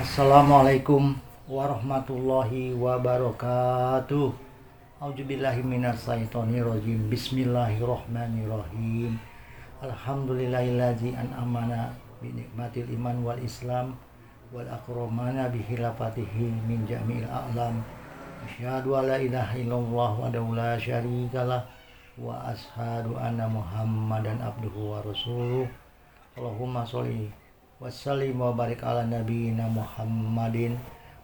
Assalamualaikum warahmatullahi wabarakatuh. A'udzubillahi minasyaitonirrajim. Bismillahirrahmanirrahim. Alhamdulillahilladzi an'amana bi nikmatil iman wal islam wal akramana bi khilafatihi min jami'il a'lam. Asyhadu an la ilaha illallah wahdahu la syarikalah wa asyhadu anna Muhammadan abduhu wa rasuluh. Allahumma sholli wassalim wa barik ala nabiyina Muhammadin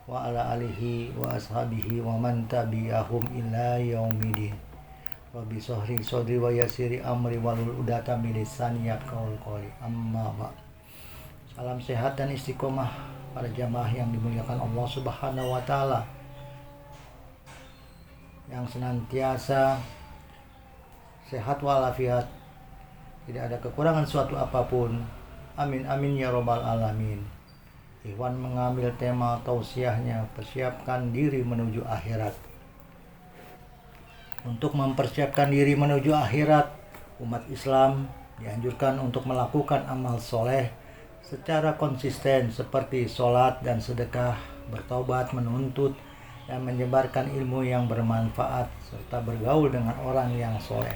wa ala alihi wa ashabihi wa man tabi'ahum ila yaumidin. Rabbi shrah sadri wa yassir amri wahlul 'uqdatam min lisani yafqahu qawli. Amma ba'd. Salam sehat dan istiqomah para jamaah yang dimuliakan Allah Subhanahu wa taala, yang senantiasa sehat walafiat, tidak ada kekurangan suatu apapun. Amin amin ya robbal alamin. Ikhwan mengambil tema tausiahnya, persiapkan diri menuju akhirat. Untuk mempersiapkan diri menuju akhirat, umat Islam dianjurkan untuk melakukan amal soleh secara konsisten seperti sholat dan sedekah, bertaubat, menuntut dan menyebarkan ilmu yang bermanfaat, serta bergaul dengan orang yang soleh.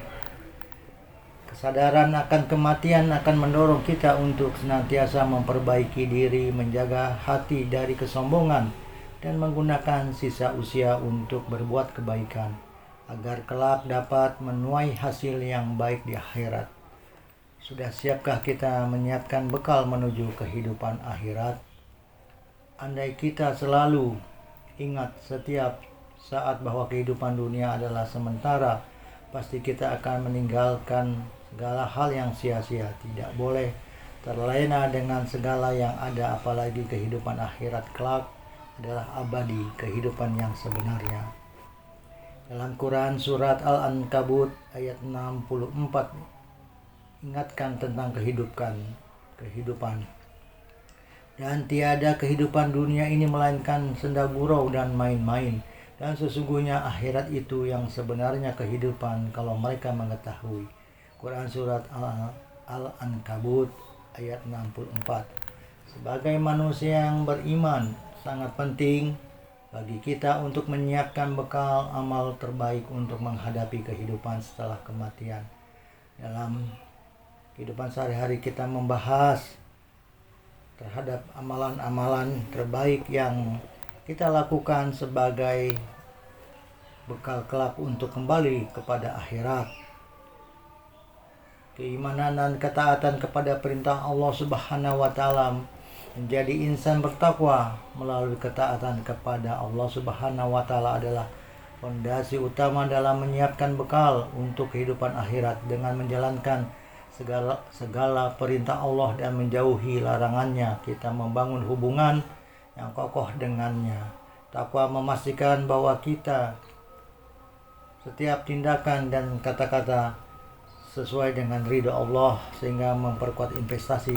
Kesadaran akan kematian akan mendorong kita untuk senantiasa memperbaiki diri, menjaga hati dari kesombongan, dan menggunakan sisa usia untuk berbuat kebaikan, agar kelak dapat menuai hasil yang baik di akhirat. Sudah siapkah kita menyiapkan bekal menuju kehidupan akhirat? Andai kita selalu ingat setiap saat bahwa kehidupan dunia adalah sementara, pasti kita akan meninggalkan segala hal yang sia-sia. Tidak boleh terlena dengan segala yang ada, apalagi kehidupan akhirat kelak adalah abadi, kehidupan yang sebenarnya. Dalam Quran surat Al-Ankabut ayat 64 ingatkan tentang kehidupan. Dan tiada kehidupan dunia ini melainkan senda gurau dan main-main. Dan sesungguhnya akhirat itu yang sebenarnya kehidupan kalau mereka mengetahui. Quran surat Al-Ankabut ayat 64. Sebagai manusia yang beriman, sangat penting bagi kita untuk menyiapkan bekal amal terbaik untuk menghadapi kehidupan setelah kematian. Dalam kehidupan sehari-hari kita membahas terhadap amalan-amalan terbaik yang kita lakukan sebagai bekal kelak untuk kembali kepada akhirat. Keimanan dan ketaatan kepada perintah Allah Subhanahu wa taala, menjadi insan bertakwa melalui ketaatan kepada Allah Subhanahu wa taala adalah fondasi utama dalam menyiapkan bekal untuk kehidupan akhirat. Dengan menjalankan segala perintah Allah dan menjauhi larangannya, kita membangun hubungan yang kokoh dengannya. Takwa memastikan bahwa kita setiap tindakan dan kata-kata sesuai dengan ridha Allah, sehingga memperkuat investasi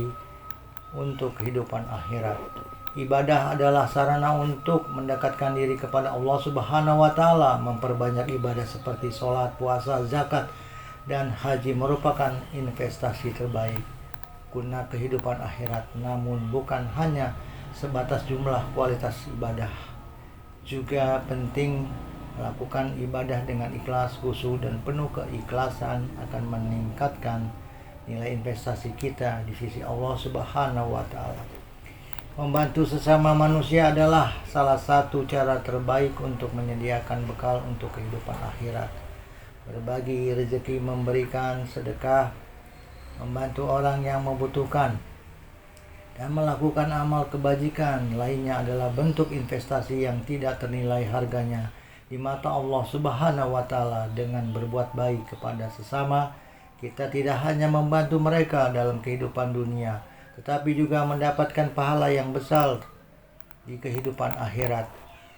untuk kehidupan akhirat. Ibadah adalah sarana untuk mendekatkan diri kepada Allah Subhanahu wa taala. Memperbanyak ibadah seperti sholat, puasa, zakat, dan haji merupakan investasi terbaik guna kehidupan akhirat. Namun bukan hanya sebatas jumlah kualitas ibadah, juga penting melakukan ibadah dengan ikhlas, khusyuk, dan penuh keikhlasan akan meningkatkan nilai investasi kita di sisi Allah Subhanahu wa taala. Membantu sesama manusia adalah salah satu cara terbaik untuk menyediakan bekal untuk kehidupan akhirat. Berbagi rezeki, memberikan sedekah, membantu orang yang membutuhkan, dan melakukan amal kebajikan lainnya adalah bentuk investasi yang tidak ternilai harganya di mata Allah Subhanahu wa taala. Dengan berbuat baik kepada sesama, kita tidak hanya membantu mereka dalam kehidupan dunia, tetapi juga mendapatkan pahala yang besar di kehidupan akhirat.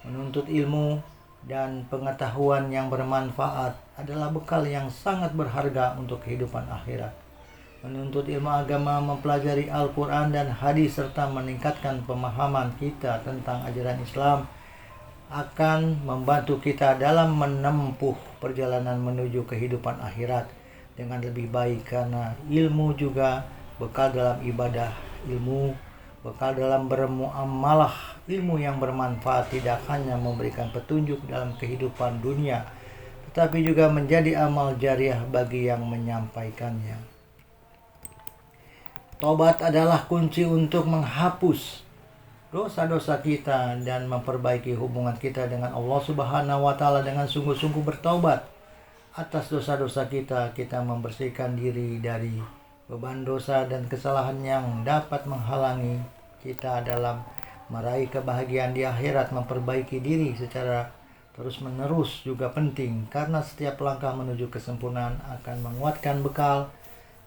Menuntut ilmu dan pengetahuan yang bermanfaat adalah bekal yang sangat berharga untuk kehidupan akhirat. Menuntut ilmu agama, mempelajari Al-Quran dan hadis, serta meningkatkan pemahaman kita tentang ajaran Islam akan membantu kita dalam menempuh perjalanan menuju kehidupan akhirat dengan lebih baik, karena ilmu juga bekal dalam ibadah. Ilmu Bekal dalam bermuamalah, ilmu yang bermanfaat tidak hanya memberikan petunjuk dalam kehidupan dunia, tetapi juga menjadi amal jariah bagi yang menyampaikannya. Tobat adalah kunci untuk menghapus dosa-dosa kita dan memperbaiki hubungan kita dengan Allah Subhanahu wa Ta'ala. Dengan sungguh-sungguh bertaubat atas dosa-dosa kita, kita membersihkan diri dari beban dosa dan kesalahan yang dapat menghalangi kita dalam meraih kebahagiaan di akhirat. Memperbaiki diri secara terus-menerus juga penting, karena setiap langkah menuju kesempurnaan akan menguatkan bekal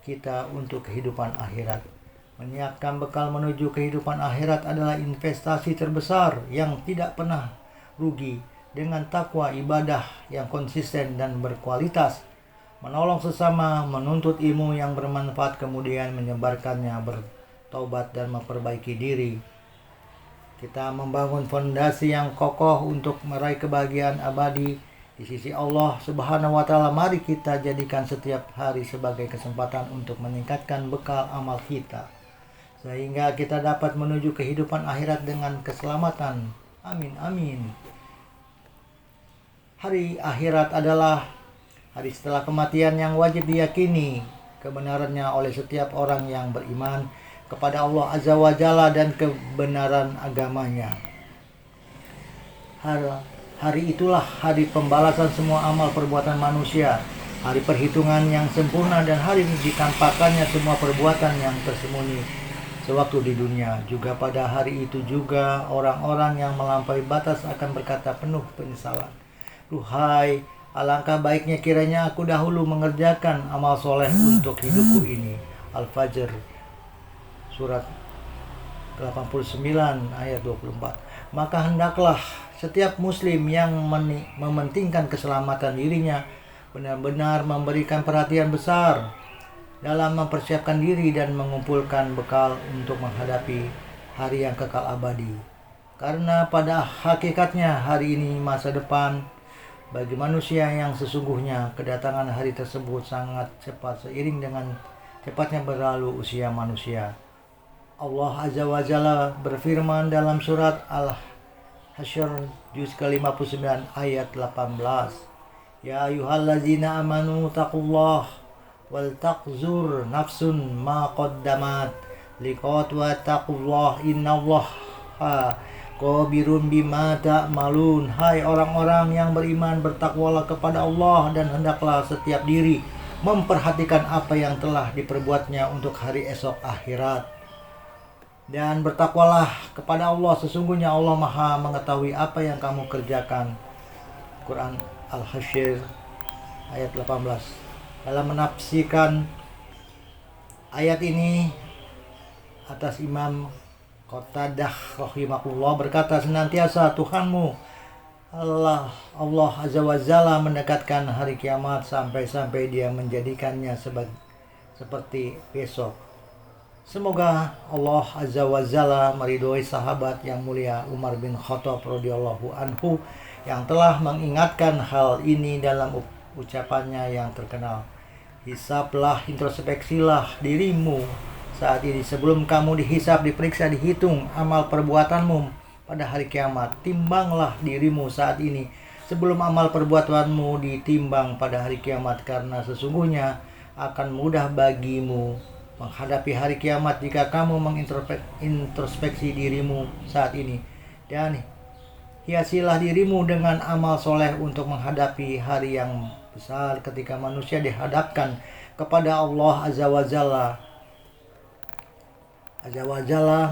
kita untuk kehidupan akhirat. Menyiapkan bekal menuju kehidupan akhirat adalah investasi terbesar yang tidak pernah rugi. Dengan takwa, ibadah yang konsisten dan berkualitas, menolong sesama, menuntut ilmu yang bermanfaat, kemudian menyebarkannya, bertobat dan memperbaiki diri, kita membangun fondasi yang kokoh untuk meraih kebahagiaan abadi di sisi Allah Subhanahu wa Ta'ala. Mari kita jadikan setiap hari sebagai kesempatan untuk meningkatkan bekal amal kita, sehingga kita dapat menuju kehidupan akhirat dengan keselamatan. Amin, amin. Hari akhirat adalah hari setelah kematian yang wajib diyakini kebenarannya oleh setiap orang yang beriman kepada Allah Azza wa Jalla dan kebenaran agamanya. Hari itulah hari pembalasan semua amal perbuatan manusia, hari perhitungan yang sempurna, dan hari ditampakkannya semua perbuatan yang tersembunyi sewaktu di dunia. Juga pada hari itu juga orang-orang yang melampaui batas akan berkata penuh penyesalan, "Duhai, alangkah baiknya kiranya aku dahulu mengerjakan amal soleh untuk hidupku ini." Al-Fajr surat 89 ayat 24. Maka hendaklah setiap muslim yang mementingkan keselamatan dirinya benar-benar memberikan perhatian besar dalam mempersiapkan diri dan mengumpulkan bekal untuk menghadapi hari yang kekal abadi. Karena pada hakikatnya hari ini masa depan bagi manusia yang sesungguhnya. Kedatangan hari tersebut sangat cepat seiring dengan cepatnya berlalu usia manusia. Allah Azza wa Jalla berfirman dalam surat Al-Hasyr juz ke-59 ayat 18. Ya ayyuhallazina amanu taqullah wal taqzur nafsun ma qaddamat liqat wa taqullah innallaha khabirun bima ta'malun. Hai orang-orang yang beriman, bertakwalah kepada Allah dan hendaklah setiap diri memperhatikan apa yang telah diperbuatnya untuk hari esok akhirat. Dan bertakwalah kepada Allah, sesungguhnya Allah Maha mengetahui apa yang kamu kerjakan. Quran Al-Hasyr ayat 18. Dalam menafsirkan ayat ini atas Imam Qatadah rahimahullah berkata, senantiasa Tuhanmu Allah Azza wa Jalla mendekatkan hari kiamat sampai dia menjadikannya seperti besok. Semoga Allah Azza wa Jalla meridhoi sahabat yang mulia Umar bin Khattab radhiyallahu anhu yang telah mengingatkan hal ini dalam ucapannya yang terkenal. Hisablah, introspeksilah dirimu saat ini sebelum kamu dihisab, diperiksa, dihitung amal perbuatanmu pada hari kiamat. Timbanglah dirimu saat ini sebelum amal perbuatanmu ditimbang pada hari kiamat, karena sesungguhnya akan mudah bagimu menghadapi hari kiamat jika kamu mengintrospeksi dirimu saat ini. Dan hiasilah dirimu dengan amal soleh untuk menghadapi hari yang besar ketika manusia dihadapkan kepada Allah Azza wa Jalla. Allah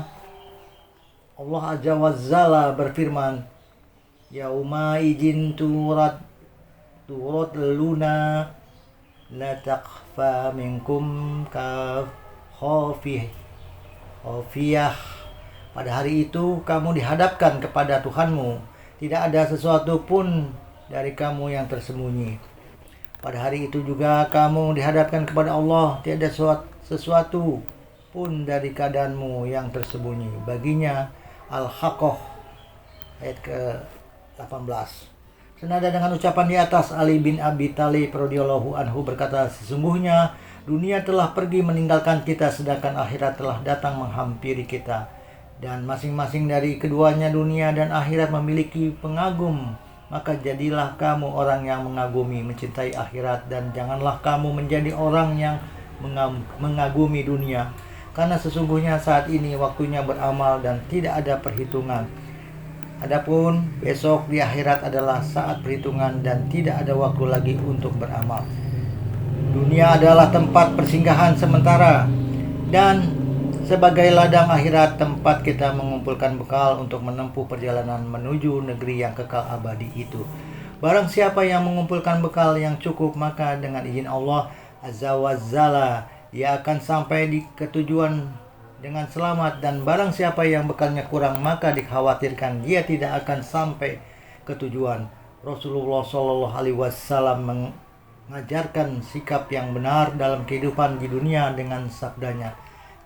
Azza wa Jalla berfirman, yauma izin turat luna la takhfa minkum khafiyah. Pada hari itu kamu dihadapkan kepada Tuhanmu, tidak ada sesuatu pun dari kamu yang tersembunyi. Pada hari itu juga kamu dihadapkan kepada Allah, tiada sesuatu pun dari keadaanmu yang tersembunyi baginya. Al-Haqqah ayat ke-18. Senada dengan ucapan di atas, Ali bin Abi Thalib radhiyallahu anhu berkata, sesungguhnya dunia telah pergi meninggalkan kita sedangkan akhirat telah datang menghampiri kita. dan masing-masing dari keduanya, dunia dan akhirat, memiliki pengagum. Maka jadilah kamu orang yang mengagumi, mencintai akhirat, dan janganlah kamu menjadi orang yang mengagumi dunia, karena sesungguhnya saat ini waktunya beramal dan tidak ada perhitungan. Adapun besok di akhirat adalah saat perhitungan dan tidak ada waktu lagi untuk beramal. Dunia adalah tempat persinggahan sementara dan sebagai ladang akhirat, tempat kita mengumpulkan bekal untuk menempuh perjalanan menuju negeri yang kekal abadi itu. Barang siapa yang mengumpulkan bekal yang cukup, maka dengan izin Allah Azza wa Jalla, dia akan sampai di ketujuan dengan selamat. Dan barang siapa yang bekalnya kurang, maka dikhawatirkan dia tidak akan sampai ke tujuan. Rasulullah Shallallahu Alaihi Wasallam mengajarkan sikap yang benar dalam kehidupan di dunia dengan sabdanya,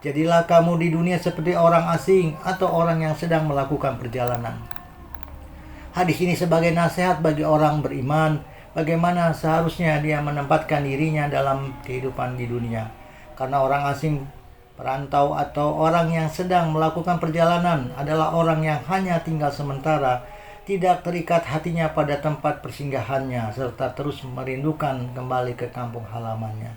jadilah kamu di dunia seperti orang asing atau orang yang sedang melakukan perjalanan. Hadis ini sebagai nasihat bagi orang beriman, bagaimana seharusnya dia menempatkan dirinya dalam kehidupan di dunia. Karena orang asing, perantau, atau orang yang sedang melakukan perjalanan adalah orang yang hanya tinggal sementara, tidak terikat hatinya pada tempat persinggahannya, serta terus merindukan kembali ke kampung halamannya.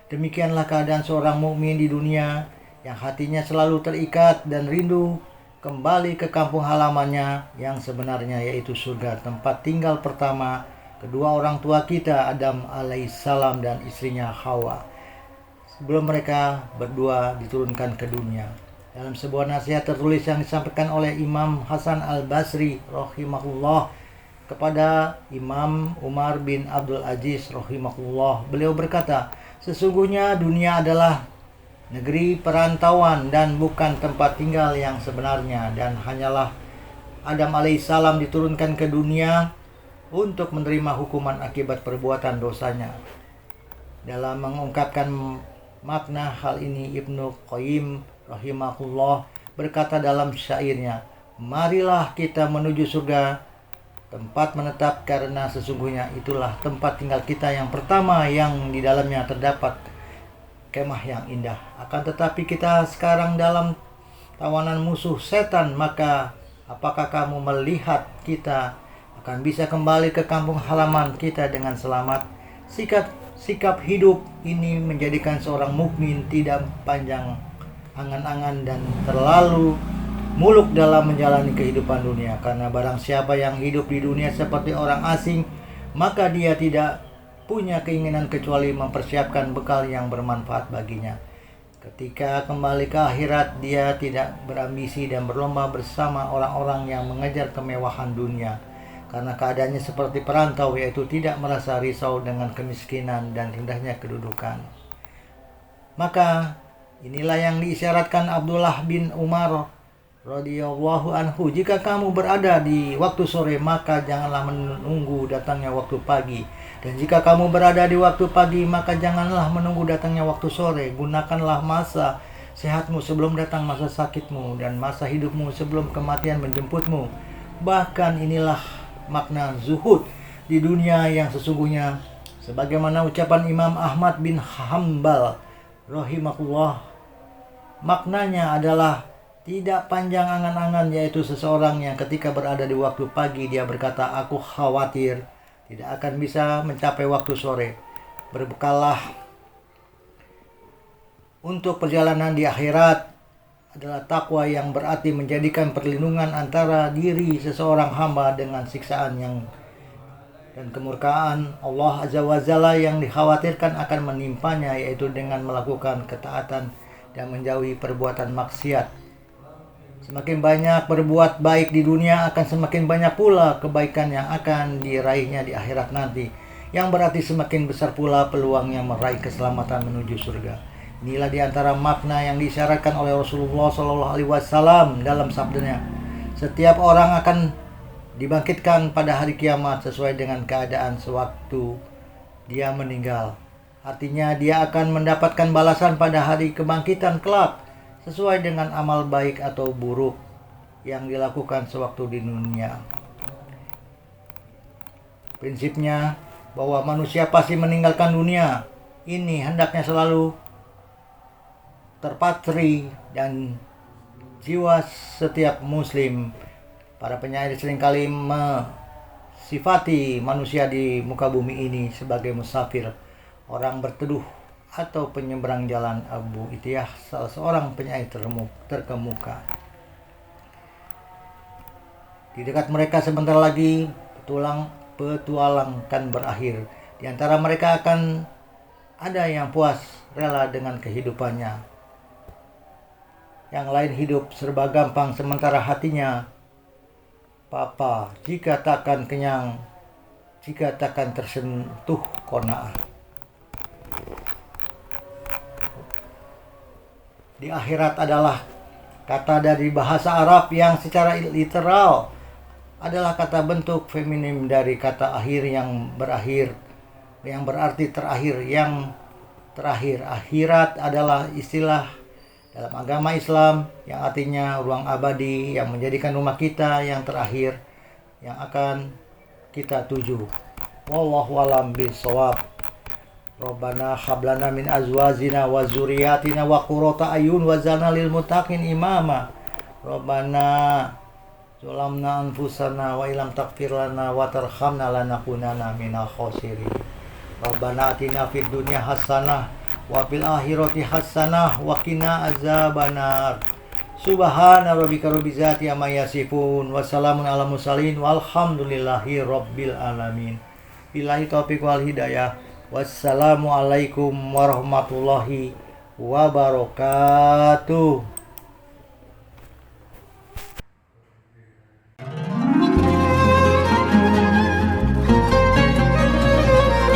Demikianlah keadaan seorang mukmin di dunia, yang hatinya selalu terikat dan rindu kembali ke kampung halamannya yang sebenarnya, yaitu surga, tempat tinggal pertama kedua orang tua kita, Adam alaihissalam dan istrinya Hawa, sebelum mereka berdua diturunkan ke dunia. Dalam sebuah nasihat tertulis yang disampaikan oleh Imam Hasan al-Basri rahimahullah kepada Imam Umar bin Abdul Aziz rahimahullah, beliau berkata, sesungguhnya dunia adalah negeri perantauan dan bukan tempat tinggal yang sebenarnya, dan hanyalah Adam alaihissalam diturunkan ke dunia untuk menerima hukuman akibat perbuatan dosanya. Dalam mengungkapkan makna hal ini, Ibnu Qayyim rahimahullah berkata dalam syairnya, marilah kita menuju surga, tempat menetap, karena sesungguhnya itulah tempat tinggal kita yang pertama, yang di dalamnya terdapat kemah yang indah. Akan tetapi kita sekarang dalam tawanan musuh setan, maka apakah kamu melihat kita akan bisa kembali ke kampung halaman kita dengan selamat? Sikap hidup ini menjadikan seorang mukmin tidak panjang angan-angan dan terlalu muluk dalam menjalani kehidupan dunia. Karena barang siapa yang hidup di dunia seperti orang asing, maka dia tidak punya keinginan kecuali mempersiapkan bekal yang bermanfaat baginya. Ketika kembali ke akhirat, dia tidak berambisi dan berlomba bersama orang-orang yang mengejar kemewahan dunia, karena keadaannya seperti perantau, yaitu tidak merasa risau dengan kemiskinan dan rendahnya kedudukan. Maka inilah yang diisyaratkan Abdullah bin Umar radhiyallahu anhu, jika kamu berada di waktu sore, maka janganlah menunggu datangnya waktu pagi. Dan jika kamu berada di waktu pagi, maka janganlah menunggu datangnya waktu sore. Gunakanlah masa sehatmu sebelum datang masa sakitmu, dan masa hidupmu sebelum kematian menjemputmu. Bahkan inilah makna zuhud di dunia yang sesungguhnya, sebagaimana ucapan Imam Ahmad bin Hanbal rahimahullah, maknanya adalah tidak panjang angan-angan, yaitu seseorang yang ketika berada di waktu pagi dia berkata, aku khawatir tidak akan bisa mencapai waktu sore. Berbekallah untuk perjalanan di akhirat adalah takwa, yang berarti menjadikan perlindungan antara diri seseorang hamba dengan siksaan dan kemurkaan Allah Azza wa Jalla yang dikhawatirkan akan menimpanya, yaitu dengan melakukan ketaatan dan menjauhi perbuatan maksiat. Semakin banyak berbuat baik di dunia, akan semakin banyak pula kebaikan yang akan diraihnya di akhirat nanti, yang berarti semakin besar pula peluangnya meraih keselamatan menuju surga. Inilah diantara makna yang disyaratkan oleh Rasulullah Shallallahu Alaihi Wasallam dalam sabdanya, setiap orang akan dibangkitkan pada hari kiamat sesuai dengan keadaan sewaktu dia meninggal. Artinya dia akan mendapatkan balasan pada hari kebangkitan kelak, sesuai dengan amal baik atau buruk yang dilakukan sewaktu di dunia. Prinsipnya bahwa manusia pasti meninggalkan dunia ini hendaknya selalu terpatri dan jiwa setiap muslim. Para penyair seringkali sifati manusia di muka bumi ini sebagai musafir, orang berteduh atau penyeberang jalan. Abu Ittiyah, salah seorang penyair terkemuka. Di dekat mereka sebentar lagi petualang kan berakhir. Di antara mereka akan ada yang puas rela dengan kehidupannya, yang lain hidup serba gampang, sementara hatinya papa jika takkan kenyang, jika takkan tersentuh qanaah. Di akhirat adalah kata dari bahasa Arab yang secara literal adalah kata bentuk feminim dari kata akhir yang berakhir, yang berarti terakhir, yang terakhir. Akhirat adalah istilah dalam agama Islam yang artinya ruang abadi yang menjadikan rumah kita yang terakhir yang akan kita tuju. Wallahu a'lam bishawab. Rabbana hab lana min azwajina wa dzurriyyatina wa qurrata ayun waj'alna lil muttaqin imama. Rabbana zalamna anfusana wa illam taghfir lana wa tarhamna lanakunanna minal khasirin. Rabbana atina fid dunya hasanah wa fil akhirati hasanah wa qina azabannar. Subhana rabbika rabbil izzati amma yasifun wa salamun alal mursalin walhamdulillahi rabbil alamin. Billahi taufiq wal hidayah. Wassalamualaikum warahmatullahi wabarakatuh.